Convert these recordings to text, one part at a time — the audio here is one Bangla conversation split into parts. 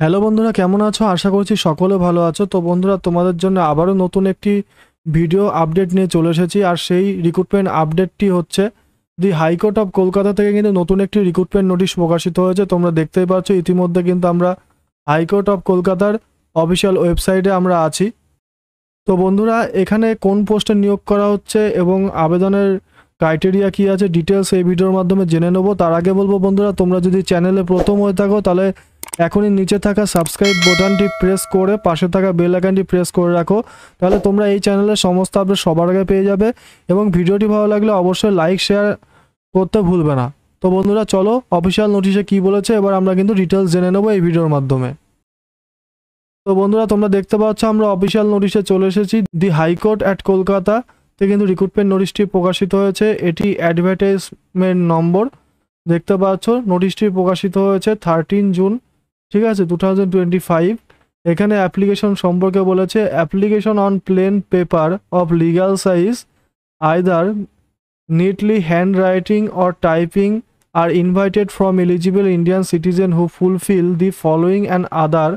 হ্যালো বন্ধুরা, কেমন আছো? আশা করছি সকলে ভালো আছো। তো বন্ধুরা, তোমাদের জন্য আবারও নতুন একটি ভিডিও আপডেট নিয়ে চলে এসেছি। আর সেই রিক্রুটমেন্ট আপডেটটি হচ্ছে দি হাইকোর্ট অফ কলকাতা থেকে কিন্তু নতুন একটি রিক্রুটমেন্ট নোটিশ প্রকাশিত হয়েছে। তোমরা দেখতেই পাচ্ছ ইতিমধ্যে কিন্তু আমরা হাইকোর্ট অফ কলকাতার অফিসিয়াল ওয়েবসাইটে আমরা আছি। তো বন্ধুরা, এখানে কোন পোস্টে নিয়োগ করা হচ্ছে এবং আবেদনের ক্রাইটেরিয়া কী আছে ডিটেলস এই ভিডিওর মাধ্যমে জেনে নেব। তার আগে বলবো বন্ধুরা, তোমরা যদি চ্যানেলে প্রথম হয়ে থাকো তাহলে এখনই নিচে থাকা সাবস্ক্রাইব বোতামটি প্রেস করে পাশে থাকা বেল আইকনটি প্রেস করে রাখো, তাহলে তোমরা এই চ্যানেলের সমস্ত আপডেট সবার আগে পেয়ে যাবে। এবং ভিডিওটি ভালো লাগলে অবশ্যই লাইক শেয়ার করতে ভুলবে না। তো বন্ধুরা, চলো অফিসিয়াল নোটিশে কি বলেছে এবার আমরা কিন্তু ডিটেলস জেনে নেব এই ভিডিওর মাধ্যমে। তো বন্ধুরা, তোমরা দেখতে পাচ্ছ আমরা অফিসিয়াল নোটিশে চলে এসেছি। দি হাইকোর্ট অ্যাট কলকাতা তে কিন্তু রিক্রুটমেন্ট নোটিশটি প্রকাশিত হয়েছে। এটি অ্যাডভার্টাইজমেন্ট নম্বর দেখতে পাচ্ছ। নোটিশটি প্রকাশিত হয়েছে 13 জুন, ঠিক আছে, 2025। এখানে অ্যাপ্লিকেশন সম্পর্কে বলেছে, application on plane paper of legal size either neatly handwriting or typing are invited from eligible Indian citizen who fulfill the following and other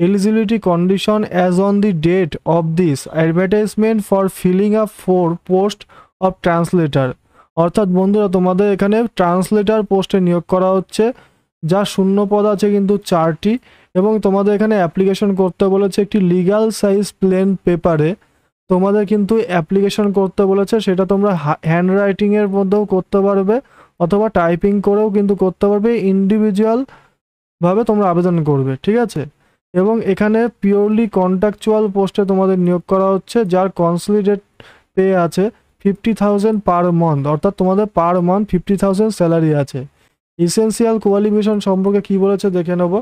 eligibility condition as on the date of this advertisement for filling up for post of translator। অর্থাৎ বন্ধুরা, তোমাদের এখানে ট্রান্সলেটর পোস্টে নিয়োগ করা হচ্ছে, যা শূন্য পদ আছে কিন্তু 4টি। এবং তোমাদের এখানে অ্যাপ্লিকেশন করতে বলেছে একটি লিগ্যাল সাইজ প্লেন পেপারে। তোমাদের কিন্তু অ্যাপ্লিকেশন করতে বলেছে, সেটা তোমরা হ্যান্ডরাইটিংয়ের মধ্যেও করতে পারবে অথবা টাইপিং করেও কিন্তু করতে পারবে। ইন্ডিভিজুয়ালভাবে তোমরা আবেদন করবে, ঠিক আছে। এবং এখানে পিওরলি কন্ট্রাকচুয়াল পোস্টে তোমাদের নিয়োগ করা হচ্ছে, যার কনসলিডেট পে আছে 50,000 পার মান্থ, অর্থাৎ তোমাদের পার মান্থ 50,000 স্যালারি আছে। ইসেন্সিয়াল কোয়ালিফিকেশন সম্পর্কে কি বলেছে দেখে নেব।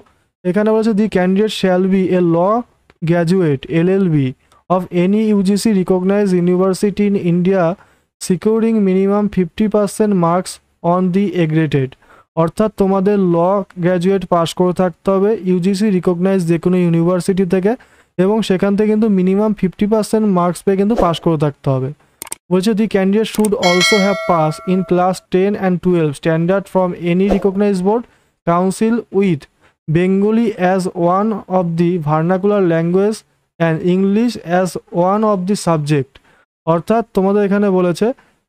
এখানে বলেছে the candidate shall be a law graduate LLB of any UGC recognized university in India securing minimum 50% marks on the aggregate। অর্থাৎ তোমাদের ল গ্র্যাজুয়েট পাস করে থাকতে হবে ইউজিসি রিকগনাইজ যে কোনো ইউনিভার্সিটি থেকে, এবং সেখান থেকে কিন্তু মিনিমাম 50% মার্কস পেয়ে কিন্তু পাস করে থাকতে হবে। বলছে the candidate should also have pass in class 10 and 12 standard from any recognize board council with Bengali as one of the vernacular language and English as one of the subject. অর্থাৎ তোমাদের এখানে বলেছে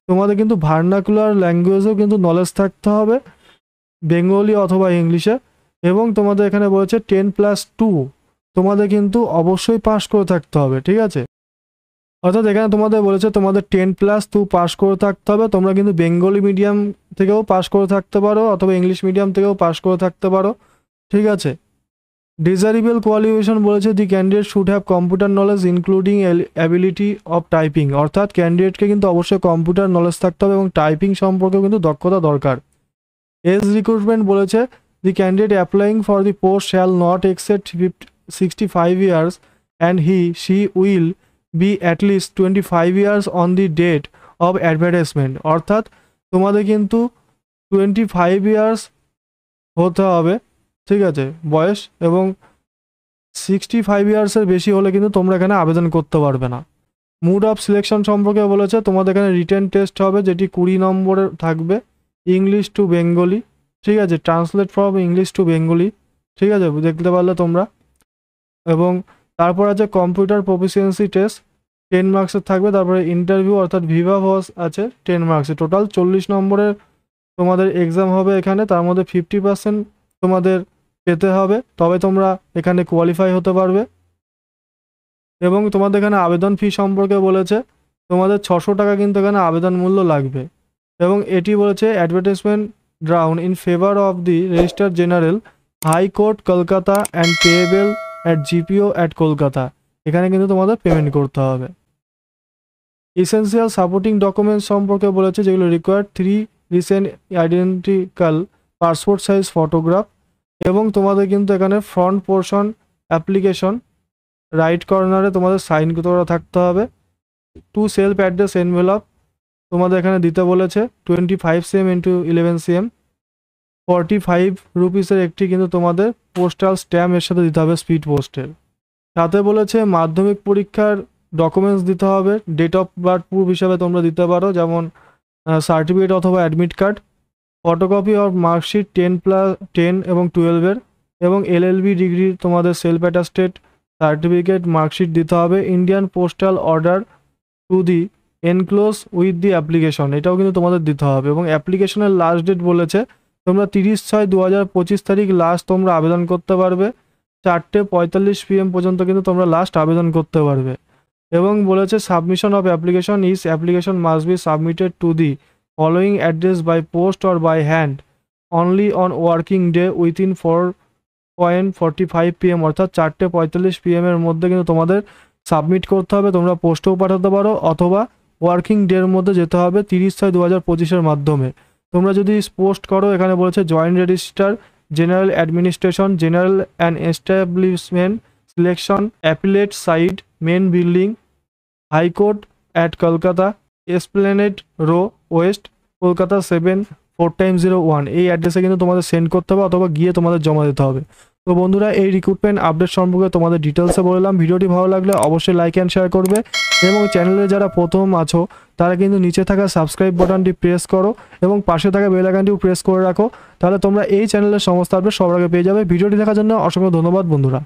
তোমাদের কিন্তু ভার্নাকুলার ল্যাঙ্গুয়েজও কিন্তু নলেজ থাকতে হবে, বেঙ্গলি অথবা ইংলিশে। এবং তোমাদের এখানে বলেছে 10+2 তোমাদের কিন্তু অবশ্যই পাস করে থাকতে হবে, ঠিক আছে। অর্থাৎ এখানে তোমাদের বলেছে তোমাদের 10+2 পাস করে থাকতে হবে। তোমরা কিন্তু বেঙ্গলি মিডিয়াম থেকেও পাস করে থাকতে পারো অথবা ইংলিশ মিডিয়াম থেকেও পাস করে থাকতে পারো, ঠিক আছে। ডিজারেবল কোয়ালিফিকেশন বলেছে the candidate should have computer knowledge including ability of typing. অর্থাৎ ক্যান্ডিডেটকে কিন্তু অবশ্যই কম্পিউটার নলেজ থাকতে হবে এবং টাইপিং সম্পর্কেও কিন্তু দক্ষতা দরকার। এজ রিক্রুটমেন্ট বলেছে the candidate applying for the post shall not exceed 65 years and she will be at least 25 years on the date of advertisement. অর্থাৎ তোমাদের কিন্তু 25 ইয়ার্স হতে হবে, ঠিক আছে, বয়স। এবং 65 ইয়ার্সের বেশি হলে কিন্তু তোমরা এখানে আবেদন করতে পারবে না। মুড অফ সিলেকশন সম্পর্কে বলেছে তোমাদের এখানে রিটেন টেস্ট হবে, যেটি 20 নম্বরের থাকবে, ইংলিশ টু বেঙ্গলি, ঠিক আছে, translate from English to Bengali, ঠিক আছে, দেখতে পারলে তোমরা। এবং তারপর আছে কম্পিউটার প্রফিসিয়েন্সি টেস্ট 10 মার্কসের থাকবে। তারপরে ইন্টারভিউ অর্থাৎ ভিভা ভস আছে 10 মার্কসের। টোটাল 40 নম্বরের তোমাদের এক্সাম হবে এখানে, তার মধ্যে 50% তোমাদের পেতে হবে, তবে তোমরা এখানে কোয়ালিফাই হতে পারবে। এবং তোমাদের এখানে আবেদন ফি সম্পর্কে বলেছে তোমাদের 600 টাকা কিন্তু এখানে আবেদন মূল্য লাগবে। এবং এটি বলেছে advertisement drawn in favour of the registrar general high court Kolkata and payable at GPO at Kolkata. এখানে কিন্তু তোমাদের পেমেন্ট করতে হবে। ইসেন্সিয়াল সাপোর্টিং ডকুমেন্টস সম্পর্কে বলেছে যেগুলো required 3 recent identical passport size photograph. এবং তোমাদের কিন্তু এখানে ফ্রন্ট পোর্শন অ্যাপ্লিকেশন রাইট কর্নারে তোমাদের সাইন করা থাকতে হবে। 2 সেলফ অ্যাড্রেস এনভেলপ তোমাদের এখানে দিতে বলেছে 25 cm × 11 cm। 45 রুপিসের একটি কিন্তু তোমাদের পোস্টাল স্ট্যাম্প এর সাথে দিতে হবে স্পিড পোস্টের সাথে। বলেছে মাধ্যমিক পরীক্ষার ডকুমেন্টস দিতে হবে, ডেট অফ বার্থ প্রুফ হিসাবে তোমরা দিতে পারো, যেমন সার্টিফিকেট অথবা admit card, photocopy of marksheet 10 এবং 12-এর, এবং এলএলবি ডিগ্রি, তোমাদের সেলফ অ্যাটাস্টেড সার্টিফিকেট, মার্কশিট দিতে হবে। Indian postal order to the enclose with the application, এটাও কিন্তু তোমাদের দিতে হবে। এবং অ্যাপ্লিকেশনের লাস্ট ডেট বলেছে তোমরা 30/6/2025 তারিখ লাস্ট তোমরা আবেদন করতে পারবে। 4:45 PM পর্যন্ত কিন্তু তোমরা লাস্ট আবেদন করতে পারবে। এবং বলেছে submission of application is application must be submitted to the following address by post or by hand only on working day within 4:45 PM, অর্থাৎ 4:45 PM এর মধ্যে কিন্তু তোমাদের সাবমিট করতে হবে। তোমরা পোস্টেও পাঠাতে পারো অথবা ওয়ার্কিং ডের মধ্যে যেতে হবে 30/6/2025 মাধ্যমে। তোমরা যদি পোস্ট করো, এখানে বলেছে joint register, general administration, general and establishment, selection, appellate side, main building, high court at Kolkata, Esplanade Row West, Kolkata 7/4/01, এই অ্যাড্রেসে কিন্তু তোমাদের সেন্ড করতে হবে অথবা গিয়ে তোমাদের জমা দিতে হবে। তো বন্ধুরা, এই রিক্রুটমেন্ট আপডেট সম্পর্কে তোমাদের ডিটেলসে বললাম। ভিডিওটি ভালো লাগলে অবশ্যই লাইক অ্যান্ড শেয়ার করবে এবং চ্যানেলে যারা প্রথম আছো তারা কিন্তু নিচে থাকা সাবস্ক্রাইব বাটনটি প্রেস করো এবং পাশে থাকা বেল আইকনটিও প্রেস করে রাখো, তাহলে তোমরা এই চ্যানেলের সমস্ত আপডেট সবার আগে পেয়ে যাবে। ভিডিওটি দেখার জন্য অসংখ্য ধন্যবাদ বন্ধুরা।